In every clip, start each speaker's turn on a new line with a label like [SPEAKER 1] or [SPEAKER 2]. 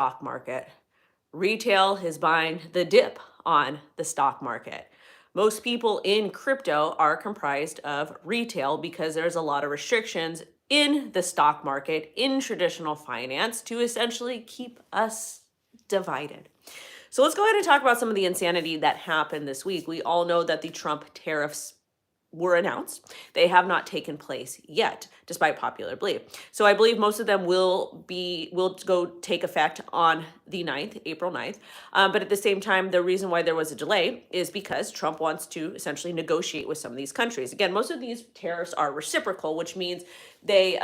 [SPEAKER 1] stock market. Retail is buying the dip on the stock market. Most people in crypto are comprised of retail because there's a lot of restrictions in the stock market, in traditional finance, to essentially keep us divided. So let's go ahead and talk about some of the insanity that happened this week. We all know that the Trump tariffs were announced. They have not taken place yet, despite popular belief. So I believe most of them will go take effect on the 9th, April 9th. But at the same time, the reason why there was a delay is because Trump wants to essentially negotiate with some of these countries. Again, most of these tariffs are reciprocal, which means they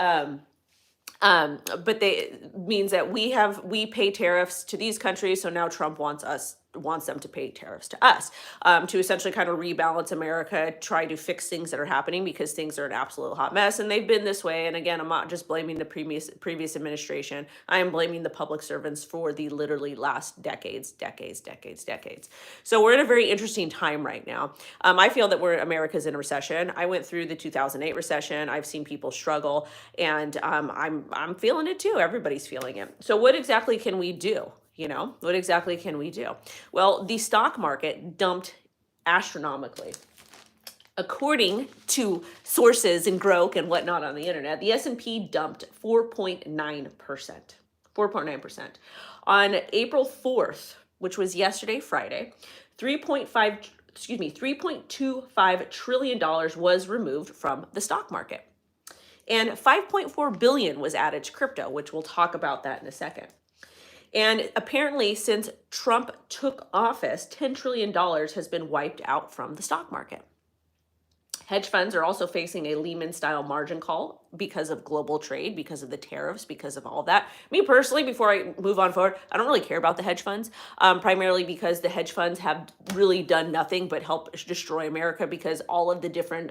[SPEAKER 1] but they means that we pay tariffs to these countries, so now Trump wants them to pay tariffs to us, to essentially kind of rebalance America, try to fix things that are happening because things are an absolute hot mess, and they've been this way. And again, I'm not just blaming the previous administration. I am blaming the public servants for the literally last decades. So we're in a very interesting time right now. I feel that America's in a recession. I went through the 2008 recession. I've seen people struggle, and I'm feeling it too. Everybody's feeling it. So what exactly can we do? What exactly can we do? Well, the stock market dumped astronomically. According to sources and Grok and whatnot on the internet, the S&P dumped 4.9%. 4.9%. On April 4th, which was yesterday, Friday, $3.25 trillion was removed from the stock market. And 5.4 billion was added to crypto, which we'll talk about that in a second. And apparently, since Trump took office, $10 trillion has been wiped out from the stock market. Hedge funds are also facing a Lehman-style margin call because of global trade, because of the tariffs, because of all that. Me personally, before I move on forward, I don't really care about the hedge funds, primarily because the hedge funds have really done nothing but help destroy America, because all of the different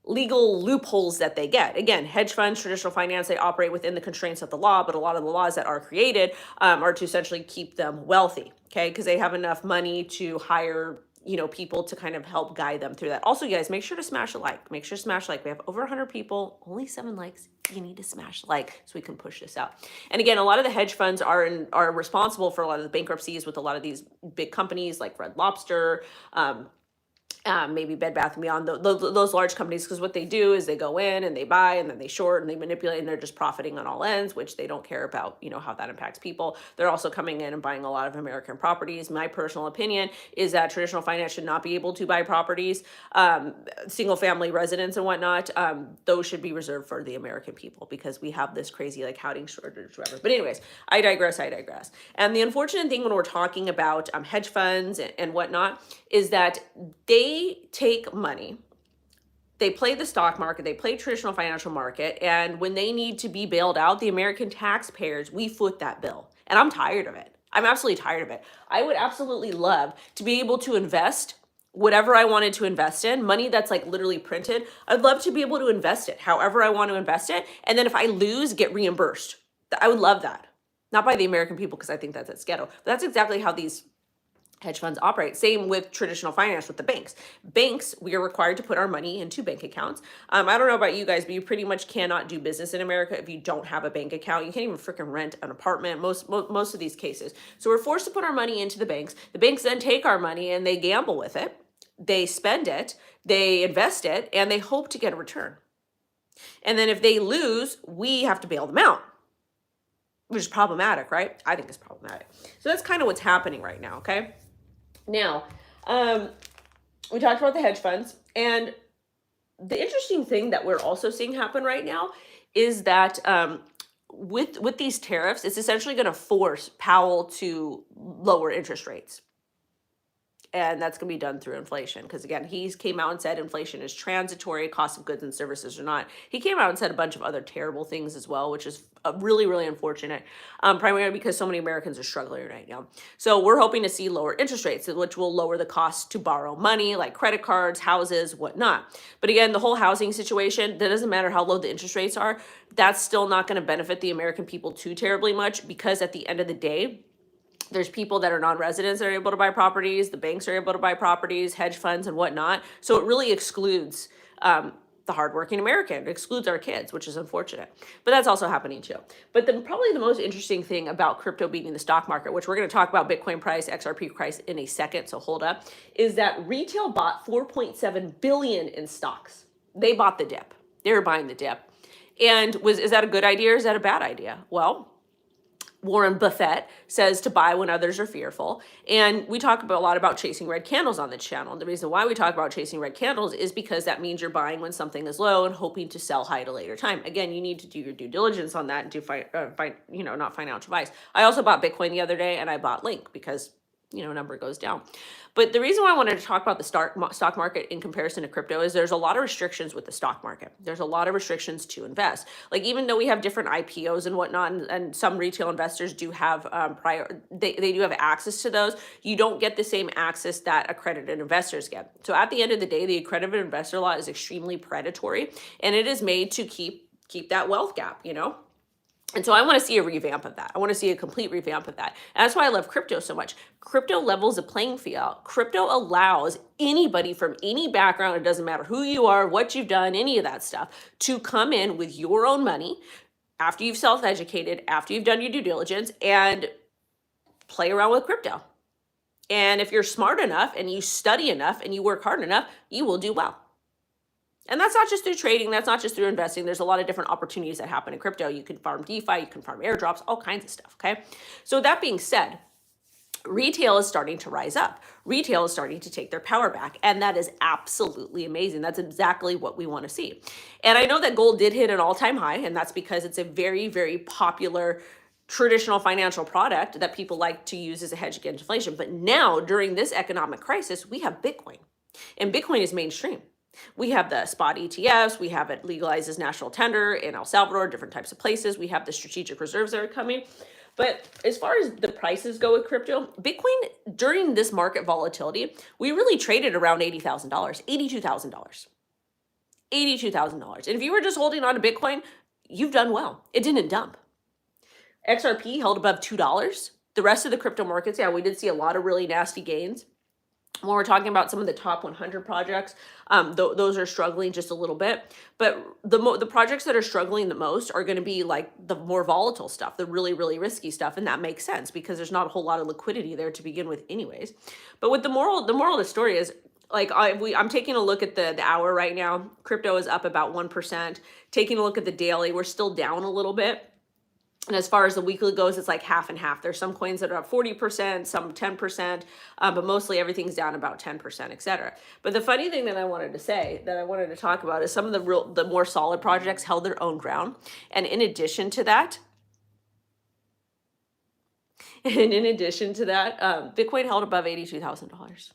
[SPEAKER 1] legal loopholes that they get. Again, hedge funds, traditional finance, they operate within the constraints of the law, but a lot of the laws that are created are to essentially keep them wealthy, okay? Because they have enough money to hire people to kind of help guide them through that. Also, you guys, make sure to smash a like. Make sure to smash a like. We have over 100 people, only 7 likes. You need to smash a like so we can push this out. And again, a lot of the hedge funds are responsible for a lot of the bankruptcies with a lot of these big companies like Red Lobster, maybe Bed Bath & Beyond, those large companies, because what they do is they go in and they buy and then they short and they manipulate, and they're just profiting on all ends, which they don't care about, how that impacts people. They're also coming in and buying a lot of American properties. My personal opinion is that traditional finance should not be able to buy properties, single family residents and whatnot. Those should be reserved for the American people, because we have this crazy housing shortage, whatever. But anyways, I digress. And the unfortunate thing when we're talking about hedge funds and whatnot is that they take money, they play the stock market, they play traditional financial market, and when they need to be bailed out, the American taxpayers, we foot that bill. And I'm tired of it. I'm absolutely tired of it. I would absolutely love to be able to invest whatever I wanted to invest in, money that's literally printed. I'd love to be able to invest it however I want to invest it, and then if I lose, get reimbursed. I would love that. Not by the American people, because I think that's ghetto, but that's exactly how these hedge funds operate. Same with traditional finance with the banks. Banks, we are required to put our money into bank accounts. I don't know about you guys, but you pretty much cannot do business in America if you don't have a bank account. You can't even freaking rent an apartment, most of these cases. So we're forced to put our money into the banks. The banks then take our money and they gamble with it. They spend it, they invest it, and they hope to get a return. And then if they lose, we have to bail them out, which is problematic, right? I think it's problematic. So that's kind of what's happening right now, okay? Now, we talked about the hedge funds, and the interesting thing that we're also seeing happen right now is that with these tariffs, it's essentially going to force Powell to lower interest rates. And that's going to be done through inflation. Because again, he came out and said inflation is transitory, cost of goods and services are not. He came out and said a bunch of other terrible things as well, which is really, really unfortunate, primarily because so many Americans are struggling right now. So we're hoping to see lower interest rates, which will lower the cost to borrow money, like credit cards, houses, whatnot. But again, the whole housing situation, that doesn't matter how low the interest rates are, that's still not going to benefit the American people too terribly much, because at the end of the day, there's people that are non-residents that are able to buy properties. The banks are able to buy properties, hedge funds and whatnot. So it really excludes the hardworking American. It excludes our kids, which is unfortunate. But that's also happening too. But probably the most interesting thing about crypto beating the stock market, which we're going to talk about Bitcoin price, XRP price in a second, so hold up, is that retail bought 4.7 billion in stocks. They bought the dip. They were buying the dip. And is that a good idea or is that a bad idea? Well, Warren Buffett says to buy when others are fearful. And we talk a lot about chasing red candles on the channel. And the reason why we talk about chasing red candles is because that means you're buying when something is low and hoping to sell high at a later time. Again, you need to do your due diligence on that and do not financial advice. I also bought Bitcoin the other day and I bought Link because number goes down. But the reason why I wanted to talk about the stock market in comparison to crypto is there's a lot of restrictions with the stock market. There's a lot of restrictions to invest. Like even though we have different IPOs and whatnot, and some retail investors do have they do have access to those, you don't get the same access that accredited investors get. So at the end of the day, the accredited investor law is extremely predatory, and it is made to keep that wealth gap, And so I want to see a revamp of that. I want to see a complete revamp of that. And that's why I love crypto so much. Crypto levels the playing field. Crypto allows anybody from any background, it doesn't matter who you are, what you've done, any of that stuff, to come in with your own money after you've self-educated, after you've done your due diligence, and play around with crypto. And if you're smart enough and you study enough and you work hard enough, you will do well. And that's not just through trading. That's not just through investing. There's a lot of different opportunities that happen in crypto. You can farm DeFi, you can farm airdrops, all kinds of stuff, okay? So that being said, retail is starting to rise up. Retail is starting to take their power back, and that is absolutely amazing. That's exactly what we want to see. And I know that gold did hit an all-time high, and that's because it's a very, very popular traditional financial product that people like to use as a hedge against inflation. But now, during this economic crisis, we have Bitcoin, and Bitcoin is mainstream. We have the spot ETFs. We have it legalized as national tender in El Salvador, different types of places. We have the strategic reserves that are coming. But as far as the prices go with crypto, Bitcoin, during this market volatility, we really traded around $80,000, $82,000. $82,000. And if you were just holding on to Bitcoin, you've done well. It didn't dump. XRP held above $2. The rest of the crypto markets, yeah, we did see a lot of really nasty gains. When we're talking about some of the top 100 projects, those are struggling just a little bit. But the projects that are struggling the most are going to be like the more volatile stuff, the really, really risky stuff. And that makes sense because there's not a whole lot of liquidity there to begin with anyways. But with the moral of the story is, like I'm taking a look at the hour right now. Crypto is up about 1%. Taking a look at the daily, we're still down a little bit. And as far as the weekly goes, it's like half and half. There's some coins that are up 40%, some 10%, but mostly everything's down about 10%, et cetera. But the funny thing that I wanted to talk about is some of the more solid projects held their own ground. And in addition to that, Bitcoin held above $82,000.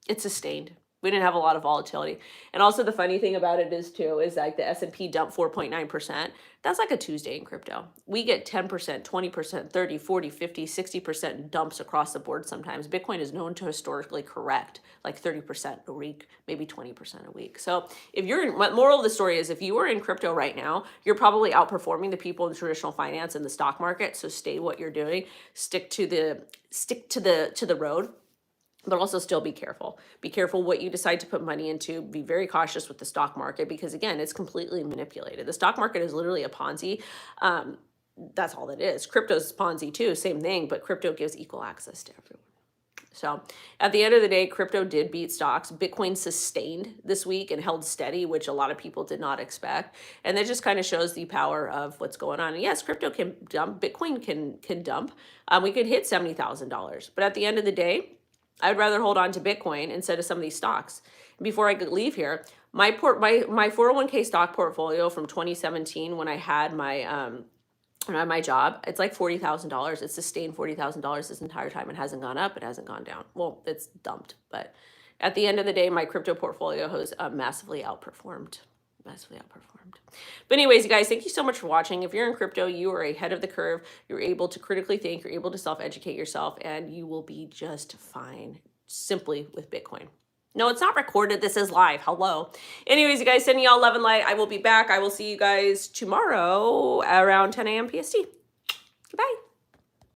[SPEAKER 1] It sustained. We didn't have a lot of volatility. And also the funny thing about it is like the S&P dumped 4.9%. That's like a Tuesday in crypto. We get 10%, 20%, 30, 40, 50, 60% dumps across the board sometimes. Bitcoin is known to historically correct like 30% a week, maybe 20% a week. So moral of the story is if you are in crypto right now, you're probably outperforming the people in traditional finance and the stock market. So stay what you're doing, stick to the road. But also still be careful. Be careful what you decide to put money into. Be very cautious with the stock market because, again, it's completely manipulated. The stock market is literally a Ponzi. That's all it is. Crypto's Ponzi too, same thing, but crypto gives equal access to everyone. So at the end of the day, crypto did beat stocks. Bitcoin sustained this week and held steady, which a lot of people did not expect. And that just kind of shows the power of what's going on. And yes, crypto can dump. Bitcoin can dump. We could hit $70,000. But at the end of the day, I'd rather hold on to Bitcoin instead of some of these stocks. Before I could leave here, my 401k stock portfolio from 2017 when I had my job, it's like $40,000. It's sustained $40,000 this entire time. It hasn't gone up. It hasn't gone down. Well, it's dumped. But at the end of the day, my crypto portfolio has massively outperformed. But anyways, you guys, thank you so much for watching. If you're in crypto, you are ahead of the curve. You're able to critically think, you're able to self-educate yourself, and you will be just fine simply with Bitcoin. No, it's not recorded. This is live. Hello. Anyways, you guys, sending y'all love and light. I will be back. I will see you guys tomorrow around 10 a.m. PST. Goodbye.